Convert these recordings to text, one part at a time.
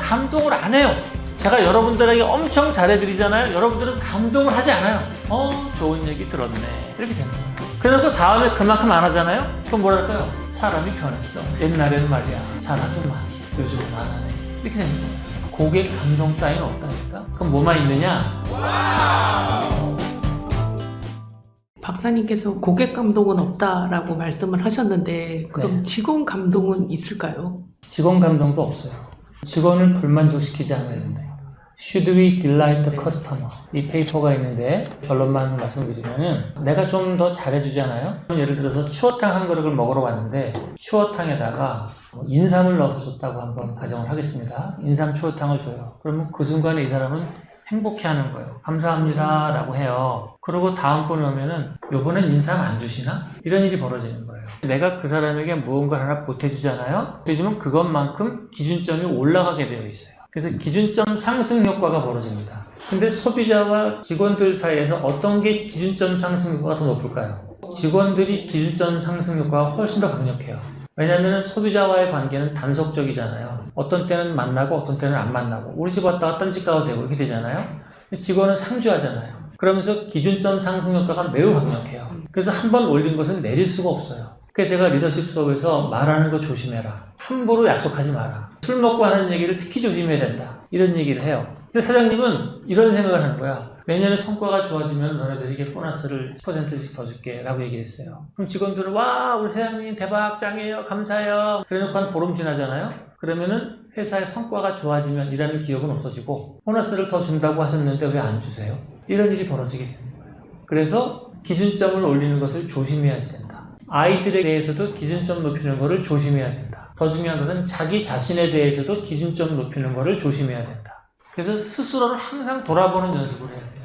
감동을 안 해요. 제가 여러분들에게 엄청 잘해드리잖아요. 여러분들은 감동을 하지 않아요. 좋은 얘기 들었네. 이렇게 되는 거예요. 그래서 다음에 그만큼 안 하잖아요. 그럼 뭐랄까요? 사람이 변했어. 옛날에는 말이야 잘하더만 요즘은 안 하네. 이렇게 되는 거예요. 고객 감동 따위는 없다니까. 그럼 뭐만 있느냐? 박사님께서 고객 감동은 없다라고 말씀을 하셨는데 그럼 네. 직원 감동은 있을까요? 직원 감동도 없어요. 직원을 불만족시키지 않아야 된다. Should we delight the customer? 이 페이퍼가 있는데 결론만 말씀드리면은 내가 좀 더 잘해주잖아요. 예를 들어서 추어탕 한 그릇을 먹으러 왔는데 추어탕에다가 인삼을 넣어서 줬다고 한번 가정을 하겠습니다. 인삼 추어탕을 줘요. 그러면 그 순간에 이 사람은 행복해하는 거예요. 감사합니다 라고 해요. 그리고 다음번에 오면은 요번엔 인삼 안 주시나? 이런 일이 벌어지는 거예요. 내가 그 사람에게 무언가 하나 보태주잖아요. 보태주면 그것만큼 기준점이 올라가게 되어 있어요. 그래서 기준점 상승 효과가 벌어집니다. 근데 소비자와 직원들 사이에서 어떤 게 기준점 상승 효과가 더 높을까요? 직원들이 기준점 상승 효과가 훨씬 더 강력해요. 왜냐하면 소비자와의 관계는 단속적이잖아요. 어떤 때는 만나고 어떤 때는 안 만나고 우리 집 왔다가 딴 집 가도 되고 이렇게 되잖아요. 직원은 상주하잖아요. 그러면서 기준점 상승 효과가 매우 강력해요. 그래서 한 번 올린 것은 내릴 수가 없어요. 그래서 제가 리더십 수업에서 말하는 거 조심해라. 함부로 약속하지 마라. 술 먹고 하는 얘기를 특히 조심해야 된다. 이런 얘기를 해요. 근데 사장님은 이런 생각을 하는 거야. 내년에 성과가 좋아지면 너네들에게 보너스를 10%씩 더 줄게 라고 얘기를 했어요. 그럼 직원들은 와 우리 사장님 대박 짱이에요 감사해요. 그래놓고 한 보름 지나잖아요. 그러면은 회사의 성과가 좋아지면 이라는 기억은 없어지고 보너스를 더 준다고 하셨는데 왜 안 주세요? 이런 일이 벌어지게 되는 거예요. 그래서 기준점을 올리는 것을 조심해야 된다. 아이들에 대해서도 기준점 높이는 것을 조심해야 된다. 더 중요한 것은 자기 자신에 대해서도 기준점 높이는 것을 조심해야 된다. 그래서 스스로를 항상 돌아보는 연습을 해야 돼요.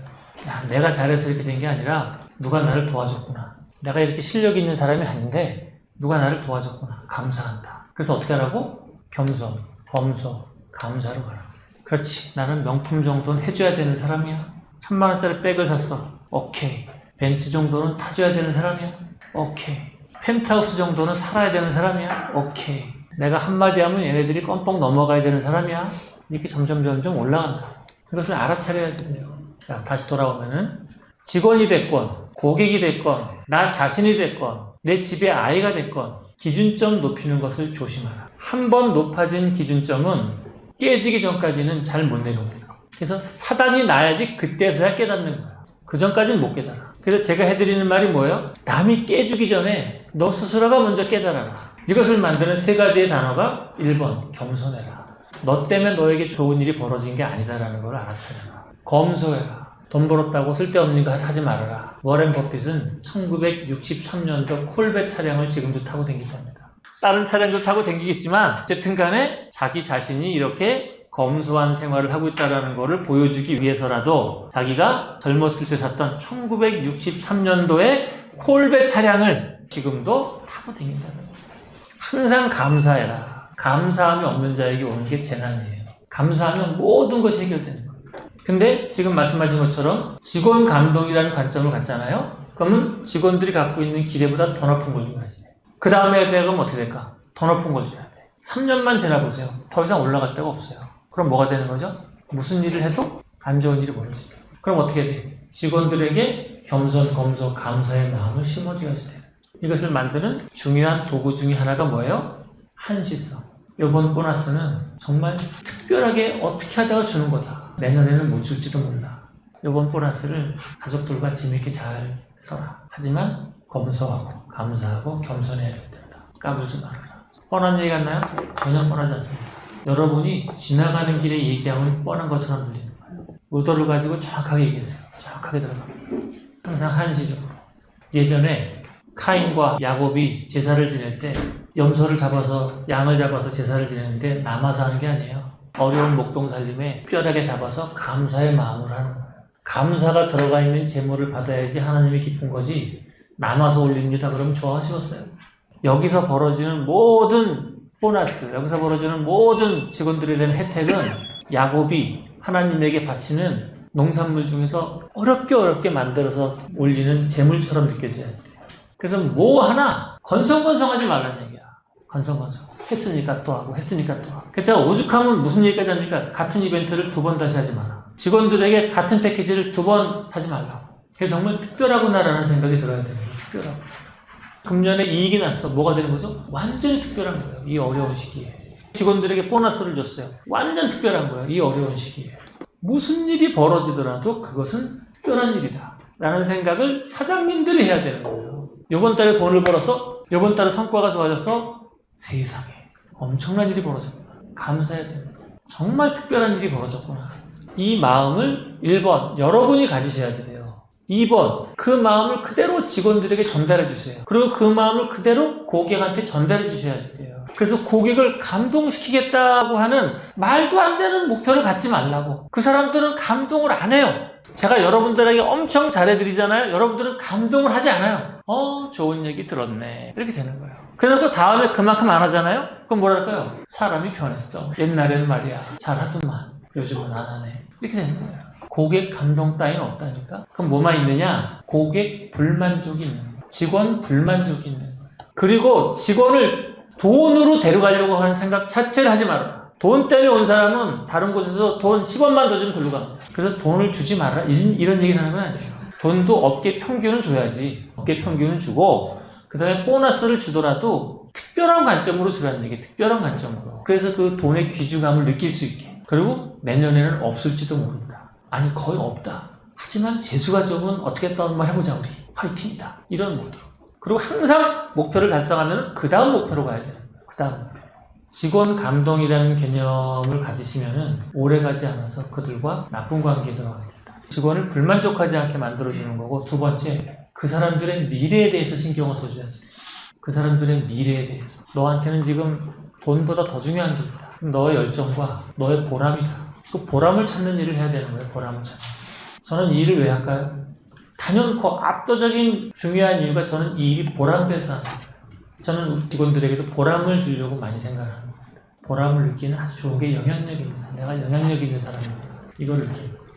야, 내가 잘해서 이렇게 된 게 아니라 누가 나를 도와줬구나. 내가 이렇게 실력 있는 사람이 아닌데 누가 나를 도와줬구나. 감사한다. 그래서 어떻게 하라고? 겸손, 범소, 감사로 가라. 그렇지. 나는 명품 정도는 해줘야 되는 사람이야. 1000만 원짜리 백을 샀어. 오케이. 벤츠 정도는 타줘야 되는 사람이야. 오케이. 펜트하우스 정도는 살아야 되는 사람이야. 오케이. 내가 한마디 하면 얘네들이 껌뻑 넘어가야 되는 사람이야. 이렇게 점점 올라간다. 이것을 알아차려야지 돼요. 자, 다시 돌아오면은 직원이 됐건 고객이 됐건 나 자신이 됐건 내 집에 아이가 됐건 기준점 높이는 것을 조심하라. 한 번 높아진 기준점은 깨지기 전까지는 잘 못 내려옵니다. 그래서 사단이 나야지 그때서야 깨닫는 거예요. 그 전까지는 못 깨달아. 그래서 제가 해드리는 말이 뭐예요? 남이 깨주기 전에 너 스스로가 먼저 깨달아라. 이것을 만드는 세 가지의 단어가 1번 겸손해라. 너 때문에 너에게 좋은 일이 벌어진 게 아니다라는 걸 알아차려라. 검소해라. 돈 벌었다고 쓸데없는 거 하지 말아라. 워렌 버핏은 1963년도 콜벳 차량을 지금도 타고 다니기도 합니다. 다른 차량도 타고 다니겠지만 어쨌든 간에 자기 자신이 이렇게 검소한 생활을 하고 있다는 것을 보여주기 위해서라도 자기가 젊었을 때 샀던 1963년도의 콜벳 차량을 지금도 타고 다닌다는 거예요. 항상 감사해라. 감사함이 없는 자에게 오는 게 재난이에요. 감사하면 모든 것이 해결되는 거예요. 근데 지금 말씀하신 것처럼 직원 감동이라는 관점을 갖잖아요. 그러면 직원들이 갖고 있는 기대보다 더 높은 걸 줘야지. 그 다음에 배가 어떻게 될까? 더 높은 걸 줘야 돼. 3년만 지나보세요. 더 이상 올라갈 데가 없어요. 그럼 뭐가 되는 거죠? 무슨 일을 해도 안 좋은 일이 벌어져요. 그럼 어떻게 돼? 직원들에게 겸손, 검소, 감사의 마음을 심어줘야지 돼요. 이것을 만드는 중요한 도구 중에 하나가 뭐예요? 한시성. 이번 보너스는 정말 특별하게 어떻게 하다가 주는 거다. 내년에는 못 줄지도 몰라. 이번 보너스를 가족들과 재밌게 잘 써라. 하지만 검소하고 감사하고 겸손해야 된다. 까불지 말아라. 뻔한 얘기 같나요? 전혀 뻔하지 않습니다. 여러분이 지나가는 길에 얘기하면 뻔한 것처럼 들리는 거예요. 의도를 가지고 정확하게 얘기하세요. 정확하게 들어갑니다. 항상 한시적으로. 예전에 카인과 야곱이 제사를 지낼 때 염소를 잡아서 양을 잡아서 제사를 지내는데 남아서 하는 게 아니에요. 어려운 목동 살림에 특별하게 잡아서 감사의 마음으로 하는 거예요. 감사가 들어가 있는 제물을 받아야지 하나님이 기쁜 거지 남아서 올립니다 그러면 좋아하시겠어요? 여기서 벌어지는 모든 보너스, 여기서 벌어지는 모든 직원들에 대한 혜택은 야곱이 하나님에게 바치는 농산물 중에서 어렵게 만들어서 올리는 제물처럼 느껴져야지 돼요. 그래서 뭐 하나 건성건성하지 말라는 얘기야. 건성건성. 했으니까 또 하고 했으니까 또 하고. 그래서 제가 오죽하면 무슨 얘기까지 합니까? 같은 이벤트를 2번 다시 하지 마라. 직원들에게 같은 패키지를 2번 하지 말라고. 그래서 정말 특별하구나라는 생각이 들어야 되는 거예요. 특별하고. 금년에 이익이 났어. 뭐가 되는 거죠? 완전히 특별한 거예요. 이 어려운 시기에. 직원들에게 보너스를 줬어요. 완전 특별한 거예요. 이 어려운 시기에. 무슨 일이 벌어지더라도 그것은 특별한 일이다. 라는 생각을 사장님들이 해야 되는 거예요. 이번 달에 돈을 벌어서 이번 달에 성과가 좋아져서 세상에 엄청난 일이 벌어졌구나. 감사해야 됩니다. 정말 특별한 일이 벌어졌구나. 이 마음을 1번 여러분이 가지셔야 돼요. 2번 그 마음을 그대로 직원들에게 전달해 주세요. 그리고 그 마음을 그대로 고객한테 전달해 주셔야 돼요. 그래서 고객을 감동시키겠다고 하는 말도 안 되는 목표를 갖지 말라고. 그 사람들은 감동을 안 해요. 제가 여러분들에게 엄청 잘해드리잖아요. 여러분들은 감동을 하지 않아요. 좋은 얘기 들었네. 이렇게 되는 거예요. 그래서 다음에 그만큼 안 하잖아요. 그럼 뭐랄까요? 사람이 변했어. 옛날에는 말이야 잘하더만 요즘은 안 하네. 이렇게 되는 거예요. 고객 감동 따위는 없다니까. 그럼 뭐만 있느냐? 고객 불만족이 있는 거예요. 직원 불만족이 있는 거예요. 그리고 직원을 돈으로 데려가려고 하는 생각 자체를 하지 말아요. 돈 때문에 온 사람은 다른 곳에서 돈 10원만 더 주면 글로 갑니다. 그래서 돈을 주지 말아라. 이런 얘기를 하는 건 아니에요. 돈도 업계 평균은 줘야지. 업계 평균은 주고 그 다음에 보너스를 주더라도 특별한 관점으로 주라는 얘기예요. 특별한 관점으로. 그래서 그 돈의 귀중함을 느낄 수 있게. 그리고 내년에는 없을지도 모른다. 아니 거의 없다. 하지만 재수가 적으면 어떻게 한번 해보자 우리. 화이팅이다. 이런 모드로. 그리고 항상 목표를 달성하면 그 다음 목표로 가야 되는 거예요. 그 다음 목표. 직원 감동이라는 개념을 가지시면 오래가지 않아서 그들과 나쁜 관계에 들어가게 된다. 직원을 불만족하지 않게 만들어주는 거고, 두 번째, 그 사람들의 미래에 대해서 신경을 써줘야지. 그 사람들의 미래에 대해서. 너한테는 지금 돈보다 더 중요한 게 있다. 너의 열정과 너의 보람이다. 그 보람을 찾는 일을 해야 되는 거예요. 보람을 찾는. 저는 이 일을 왜 할까요? 단연코 압도적인 중요한 이유가 저는 이 일이 보람돼서 하는 거예요. 저는 우리 직원들에게도 보람을 주려고 많이 생각하는 겁니다. 보람을 느끼는 아주 좋은 게 영향력입니다. 내가 영향력 있는 사람입니다. 이걸 느끼는 거예요.